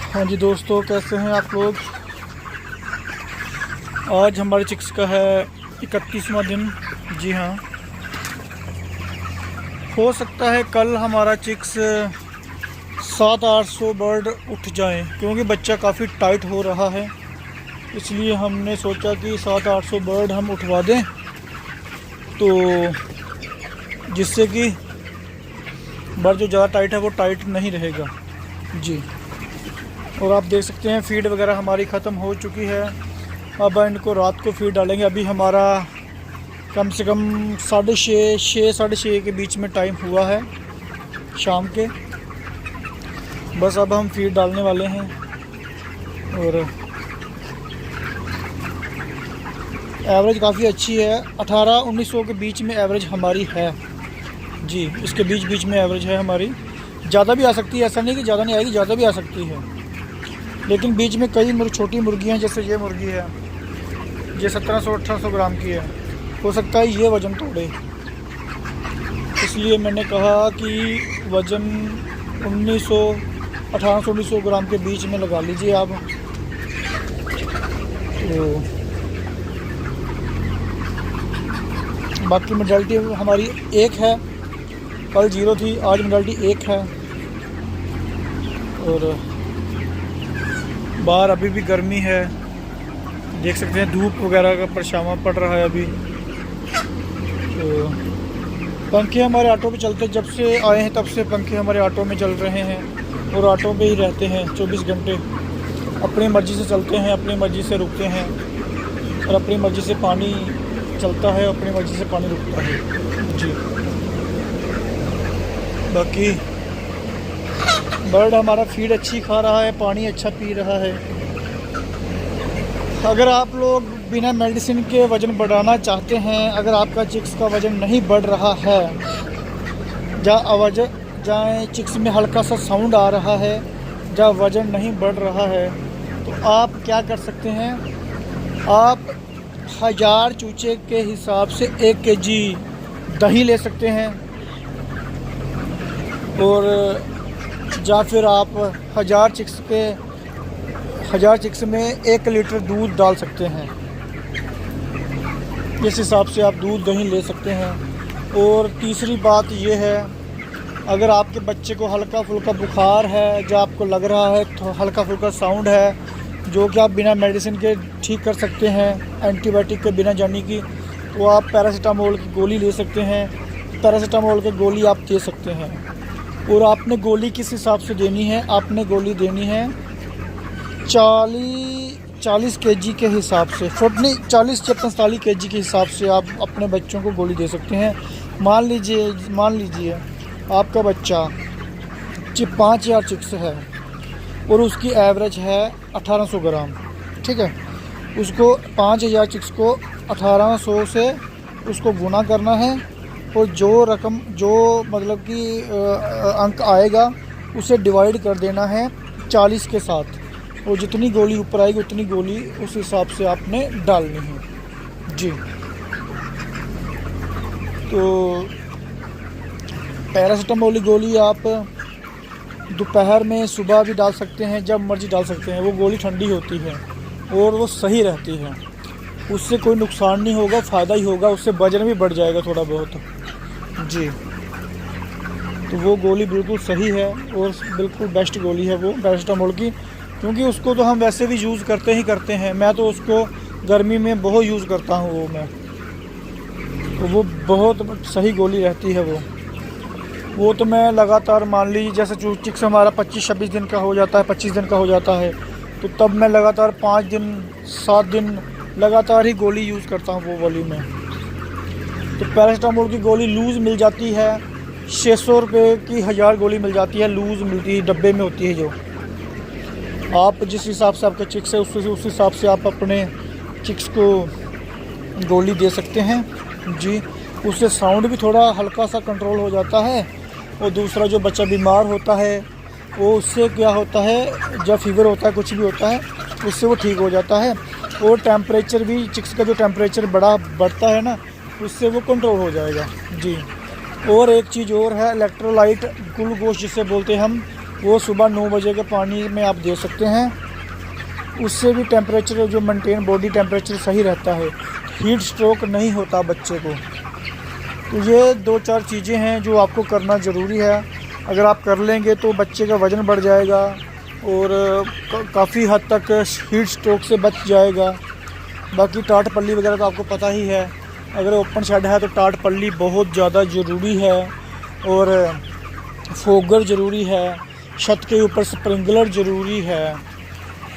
हाँ जी दोस्तों, कैसे हैं आप लोग। आज हमारे चिक्स का है 31वां दिन। जी हाँ, हो सकता है कल हमारा चिक्स 700-800 बर्ड उठ जाएं, क्योंकि बच्चा काफ़ी टाइट हो रहा है। इसलिए हमने सोचा कि 700-800 बर्ड हम उठवा दें, तो जिससे कि बर्ड जो ज़्यादा टाइट है वो टाइट नहीं रहेगा जी। और आप देख सकते हैं फीड वगैरह हमारी ख़त्म हो चुकी है। अब इनको रात को फीड डालेंगे। अभी हमारा कम से कम 6:30 के बीच में टाइम हुआ है शाम के। बस अब हम फीड डालने वाले हैं। और एवरेज काफ़ी अच्छी है, 1800-1900 के बीच में एवरेज हमारी है जी। इसके बीच में एवरेज है हमारी। ज़्यादा भी आ सकती है, ऐसा नहीं कि ज़्यादा नहीं आएगी, ज़्यादा भी आ सकती है। लेकिन बीच में कई छोटी मुर्गियाँ, जैसे ये मुर्गी है, ये 1700-1800 ग्राम की है, हो सकता है ये वज़न तोड़े। इसलिए मैंने कहा कि वज़न 1800-1900 ग्राम के बीच में लगा लीजिए आप। तो बाकी मेडलिटी हमारी 1 है, कल 0 थी, आज मेडलिटी 1 है। और बाहर अभी भी गर्मी है, देख सकते हैं धूप वगैरह का परछावां पड़ रहा है अभी। तो पंखे हमारे ऑटो पे चलते, जब से आए हैं तब से पंखे हमारे ऑटो में चल रहे हैं और ऑटो पे ही रहते हैं 24 घंटे। अपनी मर्ज़ी से चलते हैं, अपनी मर्ज़ी से रुकते हैं, और अपनी मर्ज़ी से पानी चलता है, अपनी मर्ज़ी से पानी रुकता है जी। बाकी बर्ड हमारा फीड अच्छी खा रहा है, पानी अच्छा पी रहा है। अगर आप लोग बिना मेडिसिन के वज़न बढ़ाना चाहते हैं, अगर आपका चिक्स का वज़न नहीं बढ़ रहा है, जहाँ चिक्स में हल्का सा साउंड आ रहा है, जहाँ वज़न नहीं बढ़ रहा है, तो आप क्या कर सकते हैं, आप 1000 चूचे के हिसाब से 1 kg दही ले सकते हैं। और या फिर आप 1000 चिक्स में 1 लीटर दूध डाल सकते हैं। इस हिसाब से आप दूध दही ले सकते हैं। और तीसरी बात ये है, अगर आपके बच्चे को हल्का फुल्का बुखार है, जो आपको लग रहा है तो हल्का फुल्का साउंड है, जो कि आप बिना मेडिसिन के ठीक कर सकते हैं, एंटीबायोटिक के बिना जाने की, तो आप पैरासीटामोल की गोली ले सकते हैं। पैरासीटामोल की गोली आप दे सकते हैं। और आपने गोली किस हिसाब से देनी है, आपने गोली देनी है 40 kg के हिसाब से, 40 या 45 kg के हिसाब से आप अपने बच्चों को गोली दे सकते हैं। मान लीजिए आपका बच्चा 5000 चिक्स है और उसकी एवरेज है 1800 ग्राम, ठीक है। उसको 5000 चिक्स को 1800 से उसको गुना करना है, और जो मतलब कि अंक आएगा उसे डिवाइड कर देना है 40 के साथ, और जितनी गोली ऊपर आएगी उतनी गोली उस हिसाब से आपने डालनी है जी। तो पैरासीटामोल की गोली आप दोपहर में, सुबह भी डाल सकते हैं, जब मर्जी डाल सकते हैं। वो गोली ठंडी होती है और वो सही रहती है, उससे कोई नुकसान नहीं होगा, फ़ायदा ही होगा। उससे वजन भी बढ़ जाएगा थोड़ा बहुत जी। तो वो गोली बिल्कुल सही है और बिल्कुल बेस्ट गोली है वो पैरासीटामोल की, क्योंकि उसको तो हम वैसे भी यूज़ करते हैं। मैं तो उसको गर्मी में बहुत यूज़ करता हूँ तो वो बहुत सही गोली रहती है वो तो मैं लगातार, मान लीजिए जैसे चिक्स हमारा 25-26 दिन का हो जाता है, 25 दिन का हो जाता है, तो तब मैं लगातार 5 दिन 7 दिन लगातार ही गोली यूज़ करता हूँ वो वाली में। तो पैरासीटामोल की गोली लूज़ मिल जाती है, 600 रुपये की 1000 गोली मिल जाती है, लूज़ मिलती है, डब्बे में होती है। जो आप जिस हिसाब से आपका चिक्स है उस हिसाब से आप अपने चिक्स को गोली दे सकते हैं जी। उससे साउंड भी थोड़ा हल्का सा कंट्रोल हो जाता है। और दूसरा, जो बच्चा बीमार होता है वो, उससे क्या होता है, जब फीवर होता है, कुछ भी होता है, उससे वो ठीक हो जाता है। और टेम्परेचर भी, चिक्स का जो टेम्परेचर बढ़ता है ना, उससे वो कंट्रोल हो जाएगा जी। और एक चीज़ और है, इलेक्ट्रोलाइट ग्लूकोज जिसे बोलते हैं हम, वो सुबह 9 बजे के पानी में आप दे सकते हैं। उससे भी टेम्परेचर जो मेंटेन बॉडी टेम्परेचर सही रहता है, हीट स्ट्रोक नहीं होता बच्चे को। तो ये 2-4 चीज़ें हैं जो आपको करना ज़रूरी है। अगर आप कर लेंगे तो बच्चे का वज़न बढ़ जाएगा और काफ़ी हद तक हीट स्ट्रोक से बच जाएगा। बाकी टाट पल्ली वगैरह तो आपको पता ही है, अगर ओपन शेड है तो टाट पल्ली बहुत ज़्यादा ज़रूरी है और फोगर ज़रूरी है, छत के ऊपर स्प्रिंकलर ज़रूरी है।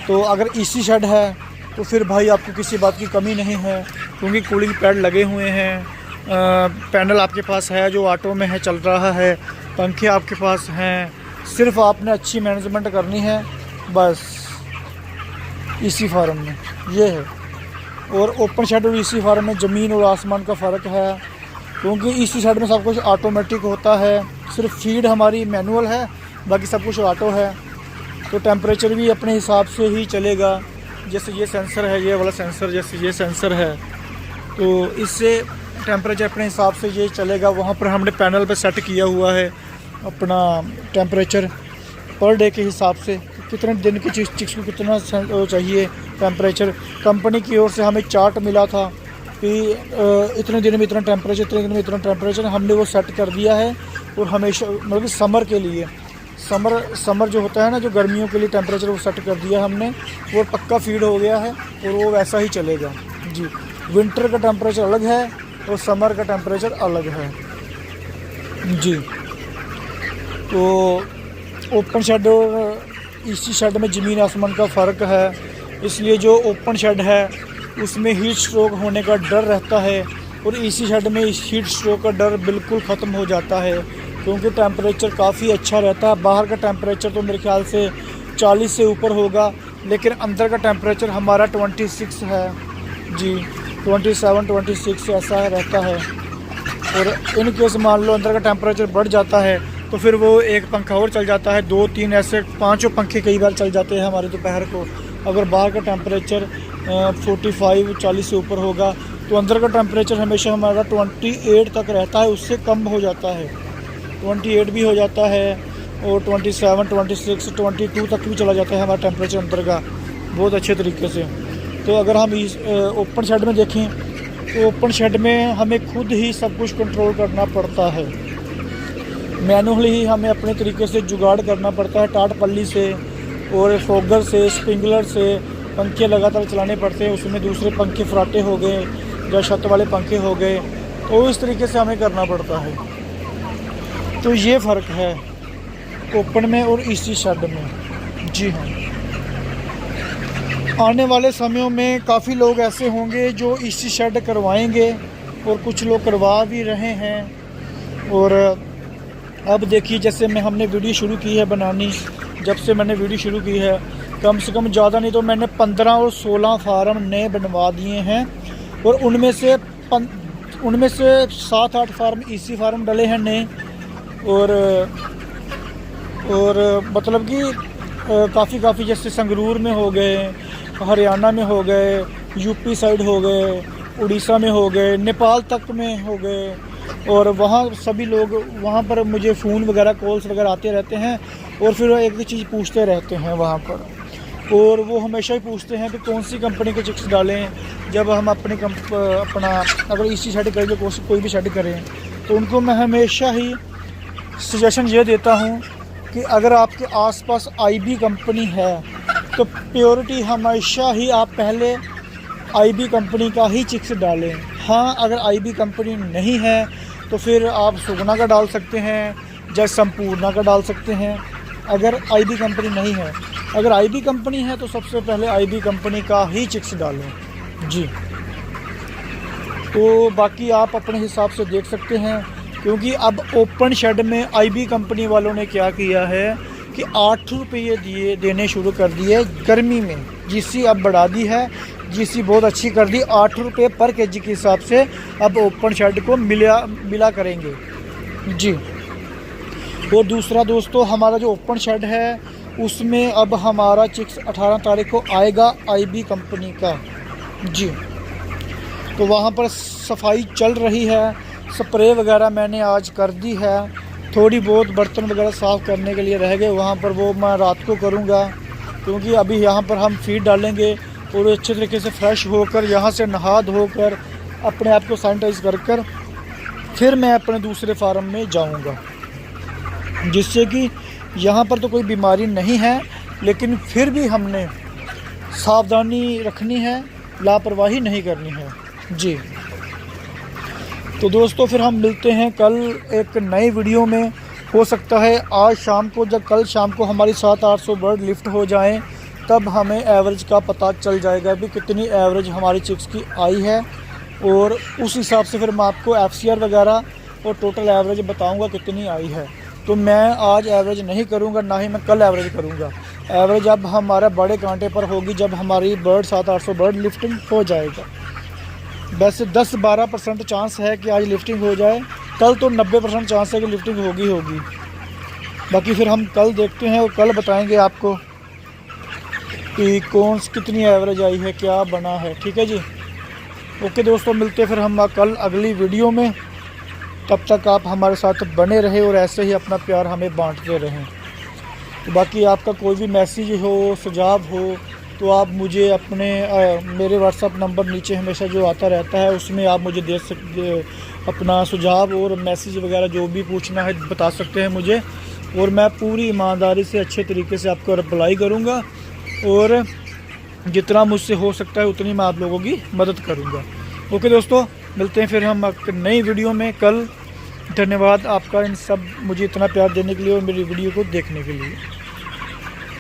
तो अगर एसी शेड है तो फिर भाई आपको किसी बात की कमी नहीं है, क्योंकि कूलिंग पैड लगे हुए हैं, पैनल आपके पास है जो ऑटो में है, चल रहा है, पंखे आपके पास हैं। सिर्फ आपने अच्छी मैनेजमेंट करनी है बस एसी फार्म में, ये है। और ओपन शेड और एसी फार्म में ज़मीन और आसमान का फ़र्क है, क्योंकि एसी शेड में सब कुछ ऑटोमेटिक होता है, सिर्फ फीड हमारी मैनुअल है, बाकी सब कुछ ऑटो है। तो टेम्परेचर भी अपने हिसाब से ही चलेगा। जैसे ये सेंसर है, ये वाला सेंसर, जैसे ये सेंसर है, तो इससे टेम्परेचर अपने हिसाब से ये चलेगा। वहाँ पर हमने पैनल पे सेट किया हुआ है अपना टेम्परेचर पर डे के हिसाब से, कितने दिन की चिक्स को कितना चाहिए टेम्परेचर। कंपनी की ओर से हमें चार्ट मिला था कि इतने दिन में इतना टेम्परेचर, इतने दिन में इतना टेम्परेचर, हमने वो सेट कर दिया है। और हमेशा मतलब कि समर के लिए, समर जो होता है ना, जो गर्मियों के लिए टेम्परेचर वो सेट कर दिया हमने, वो पक्का फीड हो गया है और वो वैसा ही चलेगा जी। विंटर का टेम्परेचर अलग है और समर का टेम्परेचर अलग है जी। तो ओपन शेड और एसी शेड में ज़मीन आसमान का फ़र्क है, इसलिए जो ओपन शेड है उसमें हीट स्ट्रोक होने का डर रहता है और एसी शेड में हीट स्ट्रोक का डर बिल्कुल ख़त्म हो जाता है, क्योंकि टेम्परेचर काफ़ी अच्छा रहता है। बाहर का टेम्परेचर तो मेरे ख्याल से 40 से ऊपर होगा, लेकिन अंदर का टेम्परेचर हमारा 26 है जी, 27-26 ऐसा रहता है। और इन केस मान लो अंदर का टेम्परेचर बढ़ जाता है तो फिर वो एक पंखा और चल जाता है, 2-3 ऐसे 5 पंखे कई बार चल जाते हैं हमारे दोपहर को। अगर बाहर का टेम्परेचर 45-40 से ऊपर होगा तो अंदर का टेम्परेचर हमेशा हमारा 28 तक रहता है, उससे कम हो जाता है, 28 भी हो जाता है और 27-26 22 तक भी चला जाता है हमारा टेम्परेचर अंदर का बहुत अच्छे तरीके से। तो अगर हम इस ओपन शेड में देखें तो ओपन शेड में हमें खुद ही सब कुछ कंट्रोल करना पड़ता है, मैनुअली ही हमें अपने तरीके से जुगाड़ करना पड़ता है। टाट पल्ली से और फोगर से, स्प्रिंकलर से पंखे लगातार चलाने पड़ते हैं, उसमें दूसरे पंखे फराटे हो गए या छत वाले पंखे हो गए, तो इस तरीके से हमें करना पड़ता है। तो ये फ़र्क है ओपन में और एसी शेड में जी हाँ। आने वाले समयों में काफ़ी लोग ऐसे होंगे जो एसी शेड करवाएंगे और कुछ लोग करवा भी रहे हैं। और अब देखिए, जैसे हमने वीडियो शुरू की है बनानी, जब से मैंने वीडियो शुरू की है कम से कम ज़्यादा नहीं तो मैंने 15 और 16 फार्म नए बनवा दिए हैं और उनमें से 7-8 फार्म एसी फार्म डले हैं नए। और मतलब कि काफ़ी जैसे संगरूर में हो गए, हरियाणा में हो गए, यूपी साइड हो गए, उड़ीसा में हो गए, नेपाल तक में हो गए। और वहाँ सभी लोग वहाँ पर मुझे फ़ोन वगैरह कॉल्स वगैरह आते रहते हैं और फिर एक ही चीज़ पूछते रहते हैं वहाँ पर। और वो हमेशा ही पूछते हैं कि कौन सी कंपनी के चिक्स डालें जब हम अपना अगर एसी शेड करेंगे, कोई भी शेड करें। तो उनको मैं हमेशा ही सजेशन ये देता हूँ कि अगर आपके आसपास आईबी कंपनी है तो प्योरिटी हमेशा ही आप पहले आईबी कंपनी का ही चिक्स डालें। हाँ, अगर आईबी कंपनी नहीं है तो फिर आप सुगना का डाल सकते हैं या संपूर्णा का डाल सकते हैं, अगर आईबी कंपनी नहीं है। अगर आईबी कंपनी है तो सबसे पहले आईबी कंपनी का ही चिक्स डालें जी। तो बाकी आप अपने हिसाब से देख सकते हैं, क्योंकि अब ओपन शेड में आईबी कंपनी वालों ने क्या किया है कि 8 रुपये देने शुरू कर दिए गर्मी में। जीसी अब बढ़ा दी है, जीसी बहुत अच्छी कर दी, 8 रुपये पर केजी के हिसाब से अब ओपन शेड को मिला करेंगे जी। और दूसरा दोस्तों, हमारा जो ओपन शेड है उसमें अब हमारा चिक्स 18 तारीख को आएगा आईबी कंपनी का जी। तो वहाँ पर सफाई चल रही है, स्प्रे वगैरह मैंने आज कर दी है थोड़ी बहुत बर्तन वगैरह साफ़ करने के लिए रह गए, वहाँ पर वो मैं रात को करूँगा, क्योंकि अभी यहाँ पर हम फीड डालेंगे और अच्छे तरीके से फ्रेश होकर यहाँ से नहा धोकर अपने आप को सैनिटाइज कर फिर मैं अपने दूसरे फार्म में जाऊँगा, जिससे कि यहाँ पर तो कोई बीमारी नहीं है, लेकिन फिर भी हमने सावधानी रखनी है, लापरवाही नहीं करनी है जी। तो दोस्तों फिर हम मिलते हैं कल एक नई वीडियो में। हो सकता है आज शाम को, जब कल शाम को हमारी 700-800 बर्ड लिफ्ट हो जाएं, तब हमें एवरेज का पता चल जाएगा भी कितनी एवरेज हमारी चिक्स की आई है, और उस हिसाब से फिर मैं आपको FCR वगैरह और टोटल एवरेज बताऊंगा कितनी आई है। तो मैं आज एवरेज नहीं करूंगा, ना ही मैं कल एवरेज करूंगा। एवरेज अब हमारा बड़े कांटे पर होगी जब हमारी बर्ड 700-800 बर्ड लिफ्टिंग हो जाएगा। वैसे 10-12% चांस है कि आज लिफ्टिंग हो जाए, कल तो 90% चांस है कि लिफ्टिंग होगी। बाकी फिर हम कल देखते हैं और कल बताएंगे आपको कि कितनी एवरेज आई है, क्या बना है। ठीक है जी, ओके दोस्तों, मिलते फिर हम कल अगली वीडियो में। तब तक आप हमारे साथ बने रहें और ऐसे ही अपना प्यार हमें बांटते रहें। तो बाकी आपका कोई भी मैसेज हो, सुझाव हो, तो आप मुझे अपने मेरे व्हाट्सअप नंबर नीचे हमेशा जो आता रहता है उसमें आप मुझे दे सकते, अपना सुझाव और मैसेज वगैरह जो भी पूछना है बता सकते हैं मुझे, और मैं पूरी ईमानदारी से अच्छे तरीके से आपको रिप्लाई करूँगा, और जितना मुझसे हो सकता है उतनी मैं आप लोगों की मदद करूँगा। ओके दोस्तों, मिलते हैं फिर हम एक नई वीडियो में कल। धन्यवाद आपका इन सब मुझे इतना प्यार देने के लिए और मेरी वीडियो को देखने के लिए।